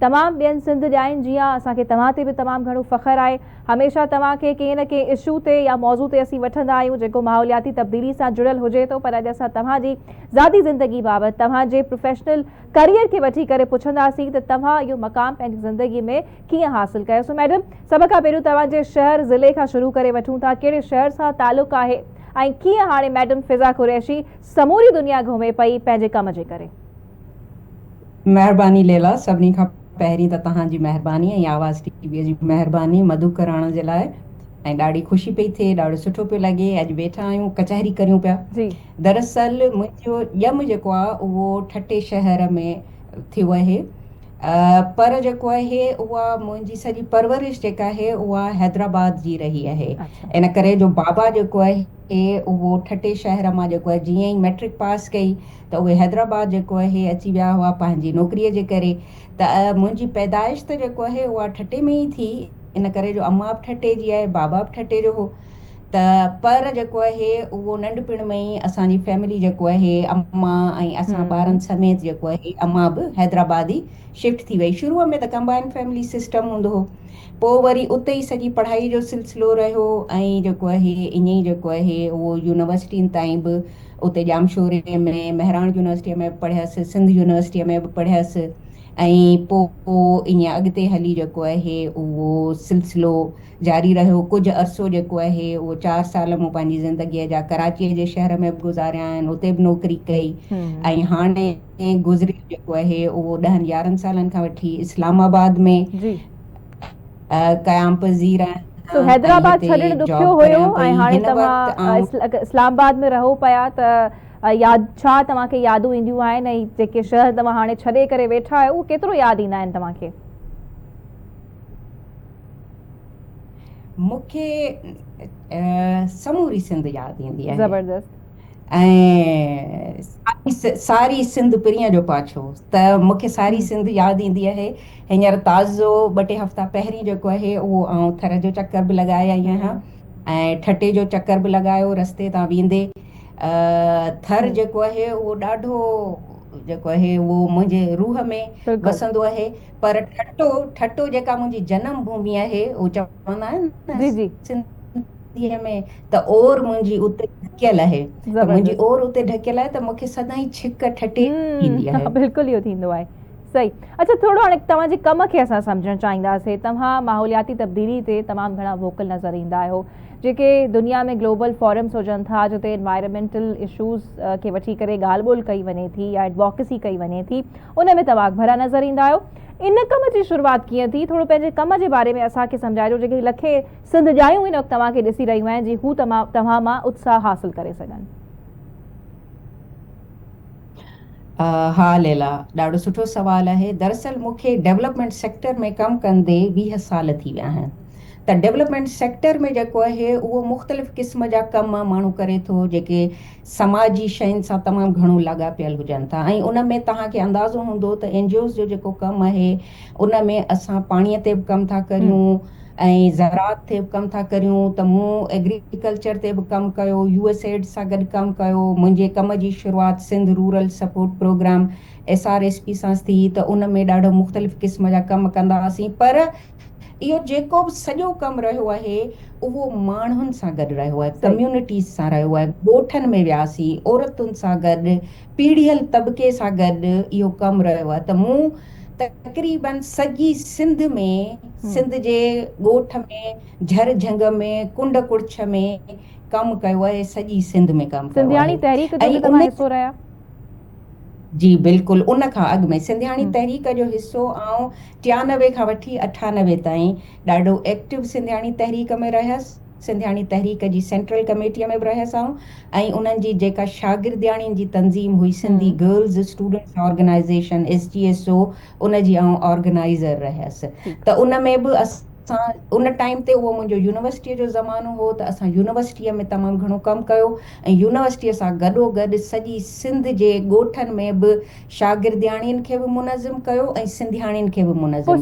तमाम ॿियनि सिंध ॼाइनि जीअं असांखे तव्हां ते बि तमामु घणो फ़ख़्रु आहे। हमेशह तव्हांखे कंहिं न कंहिं इशू ते या मौज़ू ते असीं वठंदा आहियूं जेको माहौलियाती तब्दीली सां जुड़ियल हुजे थो, पर अॼु असां तव्हांजी ज़ाती ज़िंदगी बाबति तव्हांजे प्रोफेशनल करियर खे वठी करे पुछंदासीं त तव्हां इहो मक़ाम पंहिंजी ज़िंदगी में कीअं हासिलु कयो। सो मैडम, सभ खां पहिरियों तव्हांजे शहर ज़िले खां शुरू करे वठूं था, कहिड़े शहर सां तालुक़ु आहे ऐं कीअं हाणे मैडम फिज़ा कुरैशी समूरी दुनिया घुमे पई पंहिंजे कम जे करे? महिरबानी लेला, सभिनी खां पहिरीं त तव्हांजी महिरबानी ऐं आवाज़ टीवीअ जी महिरबानी मधु कराइण जे लाइ। ऐं ॾाढी ख़ुशी पई थिए, ॾाढो सुठो पियो लॻे। अॼु वेठा आहियूं, कचहरी करियूं पिया। दरअसल मुंहिंजो ॼम जेको आहे उहो ठटे शहर में थियो आहे, पर जेको आहे उहा मुंहिंजी सॼी परवरिश जेका आहे उहा हैदराबाद जी रही आहे। इन करे जो बाबा जेको आहे उहो ठटे शहर मां जेको आहे जीअं ई मैट्रिक पास कई त उहे हैदराबाद जेको आहे अची विया हुआ पंहिंजी नौकरीअ जे करे। त मुंहिंजी पैदाइश त जेको आहे उहा ठटे में ई थी, इन करे जो अम्मा बि ठटे जी आहे, बाबा बि ठटे जो हो। त पर जेको आहे उहो नंढपिण में ई असांजी फैमिली जेको आहे अम्मा ऐं असां ॿारनि समेत जेको आहे अम्मा बि हैदराबाद ई शिफ्ट थी वई। शुरूअ में त कंबाइंड फैमिली सिस्टम हूंदो हो, पोइ वरी उते ई सॼी पढ़ाई जो सिलसिलो रहियो ऐं जेको आहे ईअं ई जेको आहे उहो यूनिवर्सिटियुनि ताईं बि उते जामशोरे में महराण यूनिवर्सिटीअ में पढ़ियसि, सिंध यूनिवर्सिटीअ में बि पढ़ियसि। ऐं पोइ ईअं अॻिते हली जेको आहे उहो सिलसिलो जारी रहियो। कुझु अरसो जेको आहे उहो 4 साल मूं पंहिंजी ज़िंदगीअ जा कराचीअ जे शहर में बि गुज़ारिया आहिनि, उते बि नौकिरी कई। ऐं हाणे गुज़री जेको आहे उहो 10-11 सालनि खां वठी इस्लामाबाद में क़याम पज़ीर तो हैदराबाद छॾणु ॾुखियो हुयो ऐं हाणे तव्हां इस्लामाबाद में रहो पिया त याद छा तव्हांखे यादूं ईंदियूं आहिनि ऐं जेके शहर तव्हां हाणे छॾे करे वेठा आहियो उहो केतिरो यादि ईंदा आहिनि तव्हांखे? मूंखे समूरी सिंध यादि ईंदी आहे। ज़बरदस्त। ऐं सारी सिंध पिरीअ जो पाछो, त मूंखे सारी सिंध यादि ईंदी आहे। हींअर ताज़ो 2-टे हफ़्ता पहिरीं जेको आहे उहो आउं थर जो चकर बि लॻाए आई आहियां ऐं ठटे जो चकर बि लॻायो रस्ते तां वेंदे। थर जेको आहे उहो ॾाढो जेको आहे उहो मुंहिंजे रूह में वसंदो आहे। पर ठटो जेका मुंहिंजी जनम भूमि आहे, उहो चवंदा आहिनि सिंधीअ में त ओर मुंहिंजी उते ढकियल आहे, त मुंहिंजी ओर उते ढकियल आहे, त मूंखे सदाईं छिक ठटे ईंदी आहे। बिल्कुलु इहो थींदो आहे। सही। अच्छा, थोरो हाणे तव्हांजे कम खे असां सम्झणु चाहींदासीं। तव्हां माहौलियाती तब्दीली ते तमामु घणा वोकल नज़र ईंदा आहियो, जेके दुनिया में ग्लोबल फॉरम्स हुजनि था जिते एनवायरमेंटल इशूज़ खे वठी करे ॻाल्हि ॿोल कई वञे थी या एडवोकेसी कई वञे थी, उन में तव्हां भरा नज़र ईंदा आहियो। इन कम जी शुरूआति कीअं थी? थोरो पंहिंजे कम जे बारे में असांखे सम्झाइजो, जेके लखे सिंध ॼायूं इन वक़्तु तव्हांखे ॾिसी रहियूं आहिनि जी हू तव्हां मां उत्साह हासिलु करे सघनि। हा लेला, ॾाढो सुठो सवाल आहे। दरअसल मूंखे डेवलपमेंट सेक्टर में कमु कंदे 20 साल थी विया आहिनि। त डेवलपमेंट सेक्टर में जेको आहे उहो मुख़्तलिफ़ क़िस्म जा कम माण्हू करे थो जेके समाजी शयुनि सां तमामु घणो लाॻापियल हुजनि था। ऐं उन में तव्हांखे अंदाज़ो हूंदो त NGOs जो जेको कमु आहे उन में असां पाणीअ ते बि कमु था करियूं ऐं ज़राअत ते बि कमु था करियूं। त मूं एग्रीकल्चर ते बि कमु कयो, USAID सां गॾु कमु कयो। मुंहिंजे कम जी शुरूआति Sindh rural support programme SRSP सां थी, त उन में ॾाढो मुख़्तलिफ़ क़िस्म जा कमु कंदा हुआसीं। पर इहो जेको बि सॼो कमु रहियो आहे उहो माण्हुनि सां गॾु रहियो आहे, कम्यूनिटीज़ सां रहियो आहे। ॻोठनि में वियासीं, औरतुनि सां गॾु, पीढ़ियल तबिके सां गॾु इहो कमु रहियो आहे। त मूं तक़रीबन सॼी सिंध में, सिंध जे ॻोठ में, झर झंग में, कुंड कुड़छ में कमु कयो आहे, सॼी सिंध में कमु कयो आहे। जी बिल्कुलु, उन खां अॻु में सिंधियाणी तहरीक जो हिसो आउं 93 खां वठी 98 ताईं ॾाढो एक्टिव सिंधियाणी तहरीक में रहियसि। सिंधियाणी तहरीक जी सेंट्रल कमेटीअ में बि रहियसि आउं, ऐं उन्हनि जी जेका शागिर्दियाणियुनि जी तंज़ीम हुई, Sindhi girls students organisation SGSO, उन जी आउं ऑर्गेनाइज़र रहियसि। त उन में बि असां उन टाइम ते उहो मुंहिंजो यूनिवर्सिटीअ जो ज़मानो हो, त असां यूनिवर्सिटीअ में तमामु घणो कमु कयो ऐं यूनिवर्सिटीअ सां गॾोगॾु सॼी सिंध जे ॻोठनि में बि शागिर्दियाणियुनि खे बि मुनज़िम कयो ऐं सिंधियाणियुनि खे बि मुनज़िम